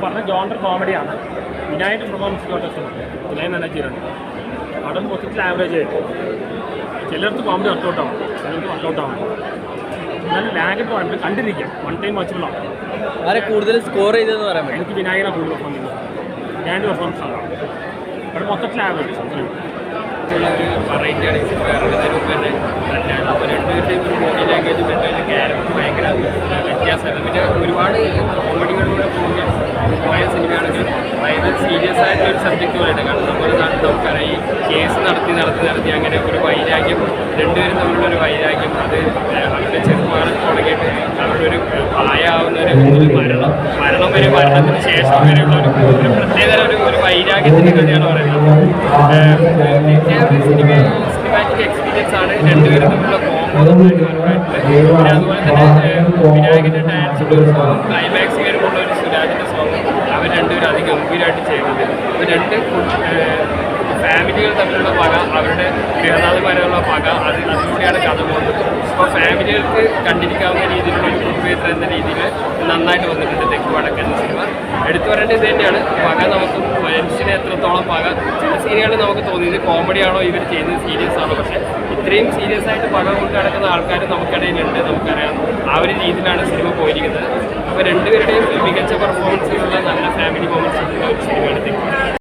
പറഞ്ഞ ജോണ്ടർ കോമഡിയാണ്. വിനായകൻ്റെ പെർഫോമൻസ് കോട്ടേഴ്സുണ്ട്. വിനായകൻ നല്ല ചെയ്തിട്ടുണ്ട്. അവിടെ മൊത്തത്തിൽ ആവറേജ് ആയിട്ട് ചിലർക്ക് കോമഡി വർക്കൗട്ടാവും, ചിലർക്ക് വർക്കൗട്ടാവും. എന്നാലും ലാഗിട്ട് പറയുമ്പോൾ കണ്ടിരിക്കാം. വൺ ടൈം വാച്ചബിളാണ്. ആരെ കൂടുതൽ സ്കോർ ചെയ്തതെന്ന് പറയാൻ പറ്റും? എനിക്ക് വിനായകനെ കൂടുതൽ പെർഫോം ചെയ്തത്. വിനായകൻ്റെ പെർഫോമൻസ് ആണ് അവിടെ മൊത്തത്തിൽ ആവറേജ്. വെറൈറ്റിയാണ് ഈ സിനിമ. ഇറങ്ങുന്നതിന് മുമ്പ് തന്നെ നല്ലതാണ്. അപ്പോൾ രണ്ടുപേരുടെയും ഒരു ബോഡി ലാംഗ്വേജ് മറ്റൊരു ക്യാരക്ടർ ഭയങ്കര വ്യത്യാസമാണ്. പിന്നെ ഒരുപാട് കോമഡികളിലൂടെ പോയ സിനിമയാണെങ്കിൽ ഭയങ്കര സീരിയസ് ആയിട്ടൊരു സബ്ജക്റ്റ് പോലെയാണ്. കാരണം നമ്മുടെ നാട്ടിൽ നമുക്കറിയാം ഈ കേസ് നടത്തി അങ്ങനെ ഒരു വൈരാഗ്യം, രണ്ടുപേരും തമ്മിലൊരു വൈരാഗ്യം, അത് അവരുടെ ചെറുപ്പകാലം തുടങ്ങിയിട്ട് അവരുടെ ഒരു പ്രായമാവുന്ന ഒരു മരണത്തിന് ശേഷം വരെയുള്ള ഒരു പ്രത്യേകതര ഒരു വൈരാഗ്യത്തിൻ്റെ കഥയാണ് പറയുന്നത്. സിനിമാറ്റിക് എക്സ്പീരിയൻസ് ആണ്. രണ്ടുപേരും തമ്മിലുള്ള കോമ്പോ നന്നായിട്ട് വർക്കായിട്ടുണ്ട്. പിന്നെ അതുപോലെ തന്നെ വിനായകൻ്റെ ഡാൻസിൻ്റെ ഒരു സോങ്, ക്ലൈമാക്സ് വരുമ്പോൾ ഒരു സുരാജിൻ്റെ സോങ് അവർ രണ്ടുപേരും അതിഗംഭീരമായിട്ട് ചെയ്യുന്നത്. അപ്പോൾ രണ്ട് ഫാമിലികൾ തമ്മിലുള്ള പക, അവരുടെ ഗൃഹനാഥന്മാരുള്ള പക, അതിലൂടെയാണ് കഥ പോകുന്നത്. അപ്പോൾ ഫാമിലികൾക്ക് കണ്ടിരിക്കാവുന്ന രീതിയിലുള്ള ഒരു കുടുംബേത്ര എന്ന രീതിയിൽ നന്നായിട്ട് വന്നിട്ടുണ്ട് തെക്ക് വടക്കൻ സിനിമ. എടുത്തു പറയേണ്ടത് ഇത് തന്നെയാണ്. പക നമുക്ക് മനുഷ്യനെ എത്രത്തോളം പക, ചില സീനുകളിൽ നമുക്ക് തോന്നിയത് കോമഡിയാണോ ഇവർ ചെയ്യുന്നത് സീരിയസ് ആണോ, പക്ഷേ ഇത്രയും സീരിയസ് ആയിട്ട് പക കൊണ്ട് നടക്കുന്ന ആൾക്കാർ നമുക്കിടയിലുണ്ട്. നമുക്കറിയാം ആ ഒരു രീതിയിലാണ് സിനിമ പോയിരിക്കുന്നത്. അപ്പോൾ രണ്ടുപേരുടെയും മികച്ച പെർഫോമൻസിലുള്ള നല്ല ഫാമിലി മൊമെന്റ്സ് ഉള്ള ഒരു സിനിമയാണ് തെക്ക്.